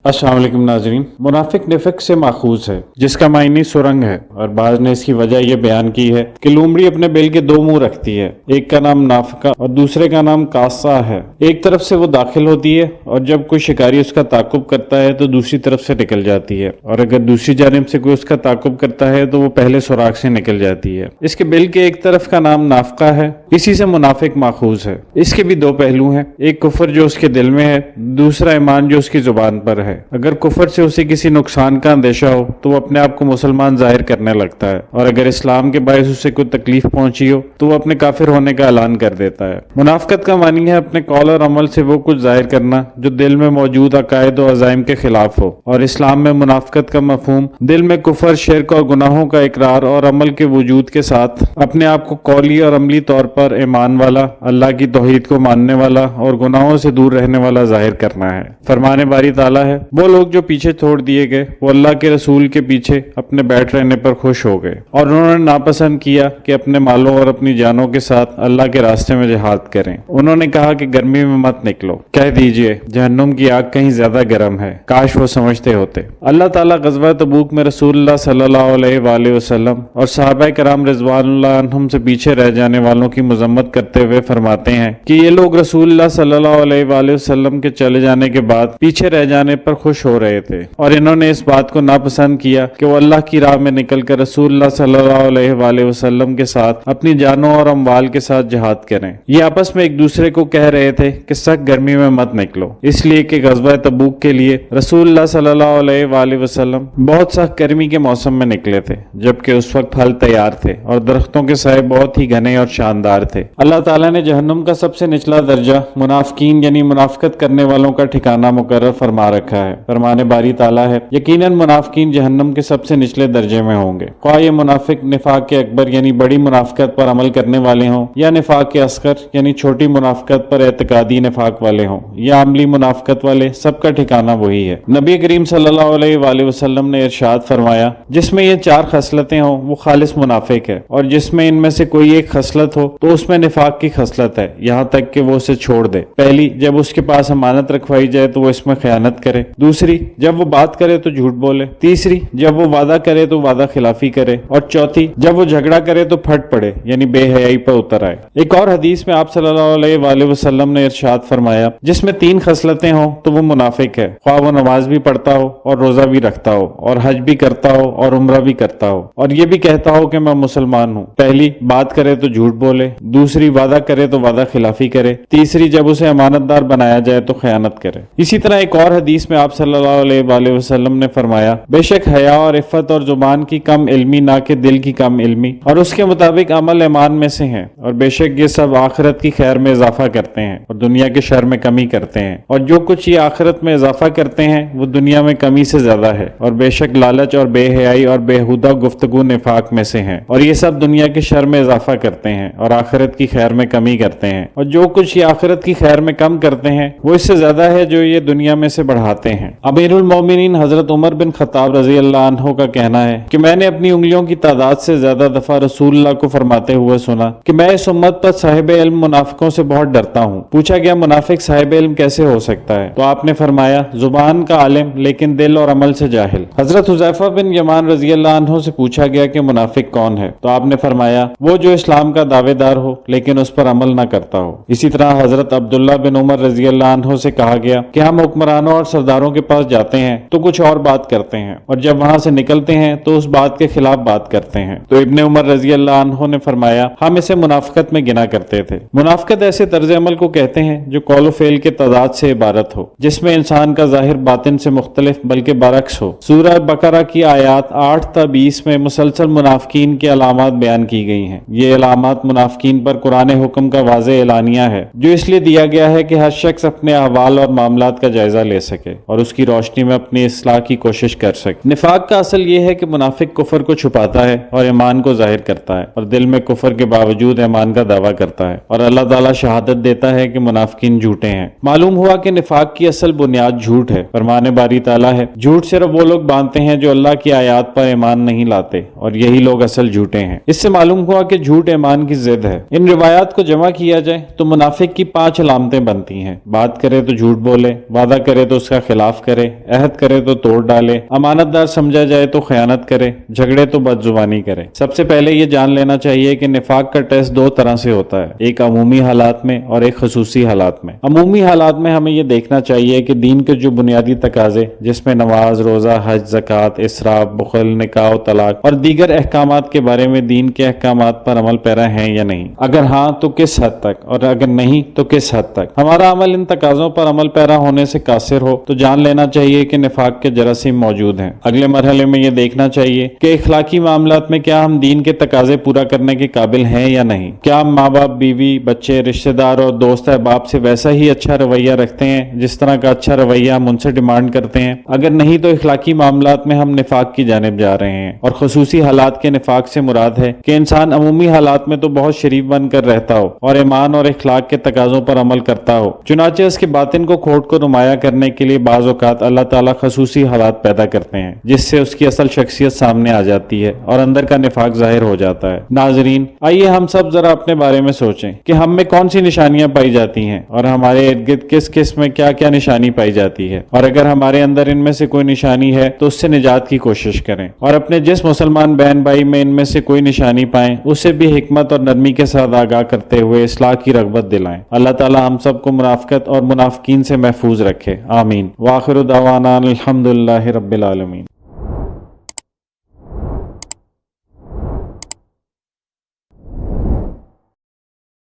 अस्सलाम वालेकुम नाजरीन। मुनाफिक निफक से माखूज है जिसका मायने सुरंग है, और बाज ने इसकी वजह यह बयान की है कि लोमड़ी अपने बिल के दो मुंह रखती है, एक का नाम नाफका और दूसरे का नाम कासा है। एक तरफ से वो दाखिल होती है और जब कोई शिकारी उसका ताकुब करता है तो दूसरी तरफ से निकल जाती है, और अगर दूसरी जानिब से कोई उसका ताकुब करता है तो वो पहले सुराख से निकल जाती है। इसके बिल के एक तरफ का नाम नाफका है, इसी से मुनाफिक माखूज है। इसके भी दो पहलू हैं, एक कुफर जो उसके दिल में है, दूसरा ईमान जो उसकी जुबान पर है। अगर कुफर से उसे किसी नुकसान का अंदेशा हो तो वो अपने आप को मुसलमान जाहिर करने लगता है, और अगर इस्लाम के बायस उसे कोई तकलीफ पहुंची हो तो वो अपने काफिर होने का ऐलान कर देता है। मुनाफिकत का मानी है अपने कौल और अमल से वो कुछ जाहिर करना जो दिल में मौजूद अकायद और अज़ाइम के खिलाफ हो, और इस्लाम में मुनाफिकत का मफहूम दिल में कुफर, शिर्क और गुनाहों का इकरार और अमल के वजूद के साथ अपने आप को कौली और अमली तौर पर ईमान वाला, अल्लाह की तौहीद को मानने वाला और गुनाहों से दूर रहने वाला जाहिर करना है। फरमाने बारी ताला है, वो लोग जो पीछे छोड़ दिए गए वो अल्लाह के रसूल के पीछे अपने बैठ रहने पर खुश हो गए, और उन्होंने नापसंद किया कि अपने मालों और अपनी जानों के साथ अल्लाह के रास्ते में जिहाद करें। उन्होंने कहा कि गर्मी में मत निकलो, कह दीजिए जहन्नुम की आग कहीं ज्यादा गर्म है, काश वो समझते होते। अल्लाह ताला ग़ज़वा तबूक में रसूलुल्लाह सल्लल्लाहु अलैहि वसल्लम और सहाबा कराम रिज़वानुल्लाह अन्हुम से पीछे रह जाने वालों की मज़म्मत करते हुए फरमाते हैं कि ये लोग रसूलुल्लाह सल्लल्लाहु अलैहि वसल्लम के चले जाने के बाद पीछे रह जाने पर खुश हो रहे थे, और इन्होंने इस बात को नापसंद किया कि वो अल्लाह की राह में निकलकर रसूलुल्लाह सल्लल्लाहु अलैहि वसल्लम के साथ अपनी जानों और अमवाल के साथ जिहाद करें। ये आपस में एक दूसरे को कह रहे थे कि सख्त गर्मी में मत निकलो, इसलिए कि ग़ज़वा तबूक के लिए रसूलुल्लाह सल्लल्लाहु अलैहि वसल्लम बहुत सख्त गर्मी के मौसम में निकले थे, जबकि उस वक्त फल तैयार थे और दरख्तों के साए बहुत ही घने और शानदार थे। अल्लाह ताला ने जहन्नुम का सबसे निचला दर्जा मुनाफिकीन यानी मुनाफिकत करने वालों का ठिकाना मुकर्रर फरमा रखा है। फरमाने बारी ताला है, यकीनन मुनाफिकीन जहन्नम के सबसे निचले दर्जे में होंगे, ख्वाह ये मुनाफिक निफाक के अकबर यानी बड़ी मुनाफिकत पर अमल करने वाले हों, या निफाक के असगर यानी छोटी मुनाफिकत पर एतकादी निफाक वाले हों, या अमली मुनाफिकत वाले, सबका ठिकाना वही है। नबी करीम सल्लल्लाहु अलैहि वसल्लम ने इरशाद फरमाया, जिसमें ये चार खसलतें हों वो खालिस मुनाफिक है, और जिसमें इनमें से कोई एक खसलत हो तो उसमें निफाक की खसलत है, यहाँ तक कि वो उसे छोड़ दे। पहली, जब उसके पास अमानत रखवाई जाए तो वो इसमें खयानत करे। दूसरी, जब वो बात करे तो झूठ बोले। तीसरी, जब वो वादा करे तो वादा खिलाफी करे। और चौथी, जब वो झगड़ा करे तो फट पड़े यानी बेहयाई पर उतर आए। एक और हदीस में आप सल्लल्लाहु अलैहि वसल्लम ने इरशाद फरमाया, जिसमें तीन खसलतें हों तो वो मुनाफिक है, ख्वाह वो नमाज भी पढ़ता हो और रोजा भी रखता हो और हज भी करता हो और उम्रा भी करता हो, और ये भी कहता हो कि मैं मुसलमान हूँ। पहली, बात करे तो झूठ बोले। दूसरी, वादा करे तो वादा खिलाफी करे। तीसरी, जब उसे अमानतदार बनाया जाए तो खयानत करे। इसी तरह एक और हदीस में आप सल्लल्लाहु अलैहि वसल्लम ने फरमाया, बेशक हया और इफ़्फ़त और जुबान की कम इल्मी ना कि दिल की कम इल्मी, और उसके मुताबिक अमल ईमान में से हैं, और बेशक ये सब आखिरत की खैर में इजाफा करते हैं और दुनिया के शर में कमी करते हैं, और जो कुछ ये आखिरत में इजाफा करते हैं वो दुनिया में कमी से ज्यादा है, और बेशक लालच और बेहयाई और बेहुदा गुफ्तगू निफाक में से हैं, और ये सब दुनिया के शर में इजाफा करते हैं और आखिरत की खैर में कमी करते हैं, और जो कुछ ये आखिरत की खैर में कम करते हैं वो इससे ज्यादा है जो ये दुनिया में से बढ़ाते हैं। अमीरुल मोमिनीन हजरत उमर बिन खत्ताब रजी अल्लाह अन्हु का कहना है कि मैंने अपनी उंगलियों की तादाद से ज्यादा दफा रसूलुल्लाह को फरमाते हुए सुना कि मैं इस उम्मत पर साहिब इल्म मुनाफिकों से बहुत डरता हूँ। पूछा गया, मुनाफिक साहिब इल्म कैसे हो सकता है? तो आपने फरमाया, जुबान का आलिम लेकिन दिल और अमल से जाहिल। हजरत हुज़ैफा बिन यमान रजी अल्लाह अन्हु से पूछा गया कि मुनाफिक कौन है? तो आपने फरमाया, वो जो इस्लाम का दावेदार हो लेकिन उस पर अमल न करता हो। इसी तरह हजरत अब्दुल्ला बिन उमर रजी अल्लाह अन्हु से कहा गया कि हम हुक्मरानों और सरदारों के पास जाते हैं तो कुछ और बात करते हैं, और जब वहां से निकलते हैं तो उस बात के खिलाफ बात करते हैं। तो इब्ने उमर रजी अल्लाह अन्हु ने फरमाया, हम इसे मुनाफिकत में गिना करते थे। मुनाफिकत ऐसे तर्ज अमल को कहते हैं जो कौल व फेल के तादाद से इबारत हो, जिसमें इंसान का जाहिर बातिन से मुख्तलिफ बल्कि बरक्स हो। सूरह बकरा की आयात 8 ta 20 में मुसलसल मुनाफिकीन की अलामात बयान की गई हैं। ये अलामात मुनाफिकीन पर कुरान हुक्म का वाज़ेह एलानिया है, जो इसलिए दिया गया है कि हर शख्स अपने अहवाल और मामलात का जायजा ले सके और उसकी रोशनी में अपनी इस्लाह की कोशिश कर सके। निफाक का असल ये है कि मुनाफिक कुफर को छुपाता है और ईमान को जाहिर करता है, और दिल में कुफर के बावजूद ईमान का दावा करता है, और अल्लाह ताला शहादत देता है कि मुनाफिकीन झूठे हैं। मालूम हुआ कि निफाक की असल बुनियाद झूठ है। फरमाने बारी ताला है, झूठ सिर्फ वो लोग बांधते हैं जो अल्लाह की आयात पर ईमान नहीं लाते, और यही लोग असल झूठे हैं। इससे मालूम हुआ कि झूठ ईमान की जिद है। इन रिवायात को जमा किया जाए तो मुनाफिक की 5 अलामतें बनती हैं। बात करे तो झूठ बोले, वादा करे तो उसका خلاف کرے، عہد کرے تو توڑ ڈالے، امانت دار سمجھا جائے تو خیانت کرے، جھگڑے تو بد زبانی کرے۔ سب سے پہلے یہ جان لینا چاہیے کہ نفاق کا ٹیسٹ دو طرح سے ہوتا ہے، ایک عمومی حالات میں اور ایک خصوصی حالات میں۔ عمومی حالات میں ہمیں یہ دیکھنا چاہیے کہ دین کے جو بنیادی تقاضے جس میں نماز، روزہ، حج، زکوٰۃ، اسراف، بخل، نکاح و طلاق اور دیگر احکامات کے بارے میں دین کے احکامات پر عمل پیرا ہیں یا نہیں، اگر ہاں تو کس حد تک، اور اگر نہیں تو کس حد تک ہمارا عمل ان تقاضوں پر عمل پیرا ہونے سے قاصر ہو تو جان لینا چاہیے کہ نفاق کے جراثیم موجود ہیں۔ اگلے مرحلے میں یہ دیکھنا چاہیے کہ اخلاقی معاملات میں کیا ہم دین کے تقاضے پورا کرنے کے قابل ہیں یا نہیں، کیا ہم ماں باپ، بیوی، بچے، رشتہ دار اور دوست احباب سے ویسا ہی اچھا رویہ رکھتے ہیں جس طرح کا اچھا رویہ ہم ان سے ڈیمانڈ کرتے ہیں۔ اگر نہیں تو اخلاقی معاملات میں ہم نفاق کی جانب جا رہے ہیں۔ اور خصوصی حالات کے نفاق سے مراد ہے کہ انسان عمومی حالات میں تو بہت شریف بن کر رہتا ہو اور ایمان اور اخلاق کے تقاضوں پر عمل کرتا ہو، چنانچہ اس کے باطن کو کھوٹ کو نمایاں کرنے کے لیے بعض اوقات اللہ تعالیٰ خصوصی حالات پیدا کرتے ہیں جس سے اس کی اصل شخصیت سامنے آ جاتی ہے اور اندر کا نفاق ظاہر ہو جاتا ہے۔ ناظرین، آئیے ہم سب ذرا اپنے بارے میں سوچیں کہ ہم میں کون سی نشانیاں پائی جاتی ہیں اور ہمارے ارد گرد کس قسم میں کیا کیا نشانی پائی جاتی ہے، اور اگر ہمارے اندر ان میں سے کوئی نشانی ہے تو اس سے نجات کی کوشش کریں، اور اپنے جس مسلمان بہن بھائی میں ان میں سے کوئی نشانی پائیں اسے بھی حکمت اور نرمی کے ساتھ آگاہ کرتے ہوئے اصلاح کی رغبت دلائیں۔ اللہ تعالی ہم سب کو منافقت اور منافقین سے محفوظ رکھے، آمین۔ وآخر دعوانا الحمدللہ رب العالمین۔